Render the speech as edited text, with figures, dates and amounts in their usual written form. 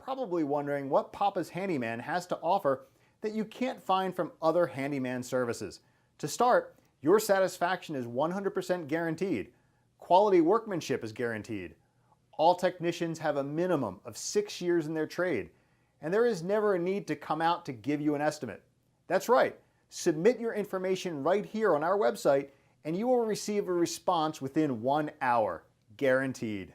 probably wondering what Papa's Handyman has to offer that you can't find from other handyman services. To start, your satisfaction is 100% guaranteed. Quality workmanship is guaranteed. All technicians have a minimum of 6 years in their trade, and there is never a need to come out to give you an estimate. That's right, submit your information right here on our website and you will receive a response within 1 hour, guaranteed.